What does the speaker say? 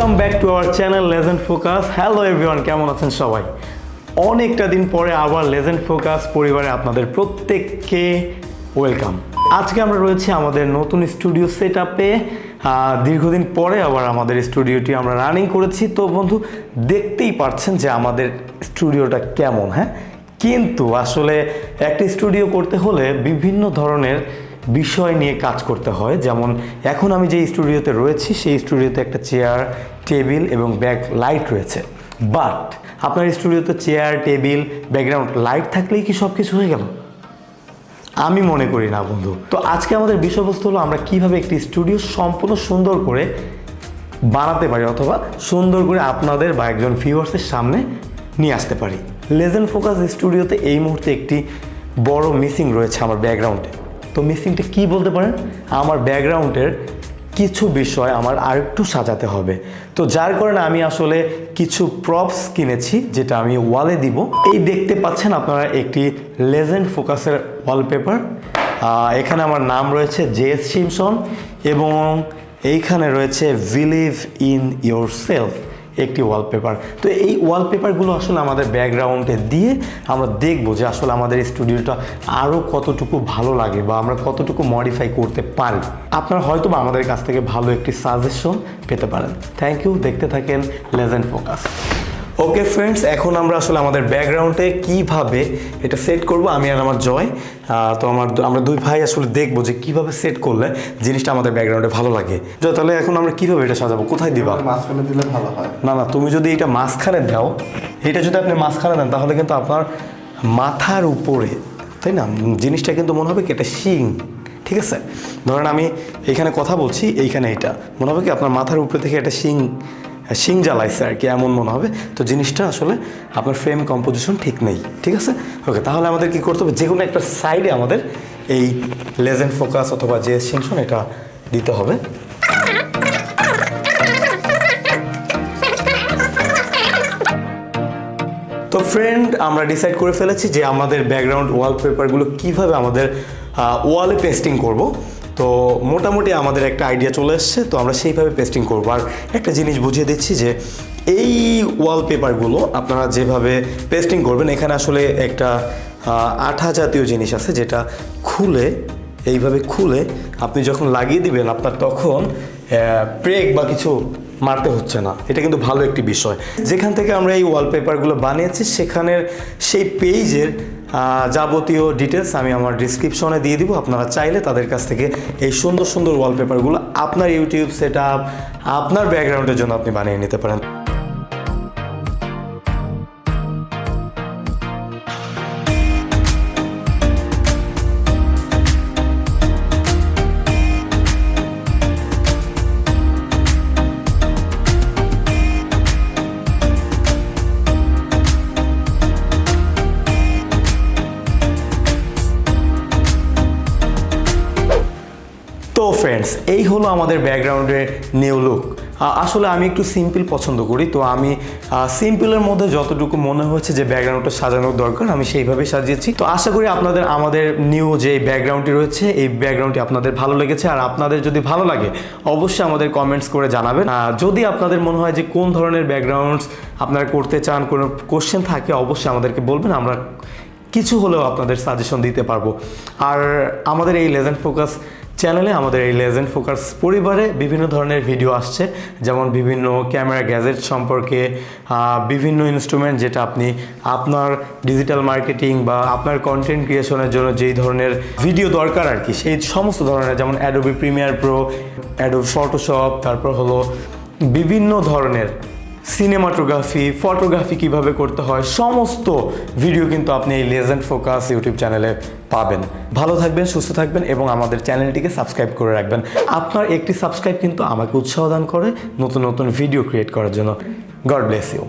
Welcome back to our channel legend focus. Hello everyone, কেমন আছেন সবাই? অনেকটা দিন পরে আবার লেজেন্ড ফোকাস পরিবারে আপনাদের প্রত্যেককে ওয়েলকাম। আজকে আমরা রয়েছি আমাদের নতুন স্টুডিও সেট আপে। দীর্ঘদিন পরে আবার আমাদের স্টুডিওটি আমরা রানিং করেছি। তো বন্ধু, দেখতেই পাচ্ছেন যে আমাদের স্টুডিওটা কেমন। হ্যাঁ, কিন্তু আসলে একটা স্টুডিও করতে হলে বিভিন্ন ধরনের বিষয় নিয়ে কাজ করতে হয়। যেমন এখন আমি যে স্টুডিওতে রয়েছি সেই স্টুডিওতে একটা চেয়ার, টেবিল এবং ব্যাক লাইট রয়েছে। বাট আপনার স্টুডিওতে চেয়ার, টেবিল, ব্যাকগ্রাউন্ড লাইট থাকলেই কি সব কিছু হয়ে গেল? আমি মনে করি না বন্ধু। তো আজকে আমাদের বিষয়বস্তু হলো আমরা কিভাবে একটি স্টুডিও সম্পূর্ণ সুন্দর করে বানাতে পারি, অথবা সুন্দর করে আপনাদের বা একজন ভিউয়ার্সের সামনে নিয়ে আসতে পারি। লেজেন্ড ফোকাস স্টুডিওতে এই মুহূর্তে একটি বড় মিসিং রয়েছে আমার ব্যাকগ্রাউন্ডে। তো মিসিংটা কি বলতে পারেন? আমার ব্যাকগ্রাউন্ডের কিছু বিষয় আমার আরেকটু সাজাতে হবে। তো যার কারণে আমি আসলে কিছু প্রপস কিনেছি, যেটা আমি ওয়ালে দিব। এই দেখতে পাচ্ছেন আপনারা একটি লেজেন্ড ফোকাসের ওয়ালপেপার। এখানে আমার নাম রয়েছে শিমসন এবং এইখানে রয়েছে বিলিভ ইন ইয়োর সেলফ, একটি ওয়ালপেপার। তো এই ওয়ালপেপারগুলো আসলে আমাদের ব্যাকগ্রাউন্ডে দিয়ে আমরা দেখবো যে আসলে আমাদের স্টুডিওটা আরও কতটুকু ভালো লাগে বা আমরা কতটুকু মডিফাই করতে পারি। আপনারা হয়তো বা আমাদের কাছ থেকে ভালো একটি সাজেশন পেতে পারেন। থ্যাংক ইউ, দেখতে থাকেন লেজেন্ড ফোকাস। ওকে ফ্রেন্ডস, এখন আমরা আসলে আমাদের ব্যাকগ্রাউন্ডে কিভাবে এটা সেট করব, আমি আর আমার জয়। তো আমরা দুই ভাই আসলে দেখবো যে কিভাবে সেট করলে জিনিসটা আমাদের ব্যাকগ্রাউন্ডে ভালো লাগে। জয়, তাহলে এখন আমরা কিভাবে এটা সাজাবো? কোথায় দিবা? মাঝখানে দিলে ভালো হয়। না, তুমি যদি এটা মাঝখানে দাও, এটা যদি আপনি মাঝখানে দেন তাহলে কিন্তু আপনার মাথার উপরে, তাই না, জিনিসটা কিন্তু মনে হবে কি এটা শিং। ঠিক আছে, ধরেন আমি এইখানে কথা বলছি, এইখানে এটা মনে হবে কি আপনার মাথার উপরে থেকে এটা শিং জ্বালাইছে আর কি, এমন মনে হবে। তো জিনিসটা আসলে আপনার ফ্রেম কম্পোজিশন ঠিক নেই। ঠিক আছে, ওকে, তাহলে আমাদের কি করতে হবে? যে কোনো একটা সাইডে আমাদের এই লেজেন্ড ফোকাস অথবা শিমসন এটা দিতে হবে। তো ফ্রেন্ড, আমরা ডিসাইড করে ফেলেছি যে আমাদের ব্যাকগ্রাউন্ড ওয়ালপেপারগুলো কীভাবে আমাদের ওয়ালে পেস্টিং করব। তো মোটামুটি আমাদের একটা আইডিয়া চলে এসছে, তো আমরা সেইভাবে পেস্টিং করব। আর একটা জিনিস বুঝিয়ে দিচ্ছি যে এই ওয়ালপেপারগুলো আপনারা যেভাবে পেস্টিং করবেন, এখানে আসলে একটা আঠা জাতীয় জিনিস আছে, যেটা এইভাবে খুলে আপনি যখন লাগিয়ে দিবেন আপনার তখন ব্রেক বা কিছু মারতে হচ্ছে না। এটা কিন্তু ভালো একটি বিষয়। যেখান থেকে আমরা এই ওয়ালপেপারগুলো বানিয়েছি সেখানের সেই পেজের যাবতীয় ডিটেলস আমি আমার ডিসক্রিপশনে দিয়ে দিব। আপনারা চাইলে তাদের কাছ থেকে এই সুন্দর সুন্দর ওয়ালপেপারগুলো আপনার ইউটিউব সেট আপ, আপনার ব্যাকগ্রাউন্ডের জন্য আপনি বানিয়ে নিতে পারেন। তো ফ্রেন্ডস, এই হলো আমাদের ব্যাকগ্রাউন্ডের নিউ লুক। আসলে আমি একটু সিম্পল পছন্দ করি, তো আমি সিম্পলের মধ্যে যতটুকু মনে হচ্ছে যে ব্যাকগ্রাউন্ডটা সাজানোর দরকার আমি সেইভাবে সাজিয়েছি। তো আশা করি আমাদের নিউ যে ব্যাকগ্রাউন্ডটি রয়েছে এই ব্যাকগ্রাউন্ডটি আপনাদের ভালো লেগেছে। আর আপনাদের যদি ভালো লাগে অবশ্যই আমাদের কমেন্টস করে জানাবেন। যদি আপনাদের মনে হয় যে কোন ধরনের ব্যাকগ্রাউন্ডস আপনারা করতে চান, কোনো কোশ্চেন থাকে অবশ্যই আমাদেরকে বলবেন, আমরা কিছু হলেও আপনাদের সাজেশন দিতে পারবো। আর আমাদের এই লেজেন্ড ফোকাস চ্যানেলে, আমাদের এই লেজেন্ড ফোকাস পরিবারে বিভিন্ন ধরনের ভিডিও আসছে, যেমন বিভিন্ন ক্যামেরা গ্যাজেট সম্পর্কে, বিভিন্ন ইনস্ট্রুমেন্ট যেটা আপনি আপনার ডিজিটাল মার্কেটিং বা আপনার কন্টেন্ট ক্রিয়েশনের জন্য যেই ধরনের ভিডিও দরকার আর কি, সেই সমস্ত ধরনের, যেমন Adobe Premiere Pro, Adobe Photoshop, তারপর হলো বিভিন্ন ধরনের সিনেমাটোগ্রাফি, ফটোগ্রাফি কিভাবে করতে হয়, সমস্ত ভিডিও কিন্তু আপনি এই লেজেন্ড ফোকাস ইউটিউব চ্যানেলে পাবেন। ভালো থাকবেন, সুস্থ থাকবেন এবং আমাদের চ্যানেলটিকে সাবস্ক্রাইব করে রাখবেন। আপনার একটি সাবস্ক্রাইব কিন্তু আমাকে উৎসাহ দান করে নতুন নতুন ভিডিও ক্রিয়েট করার জন্য। God bless you.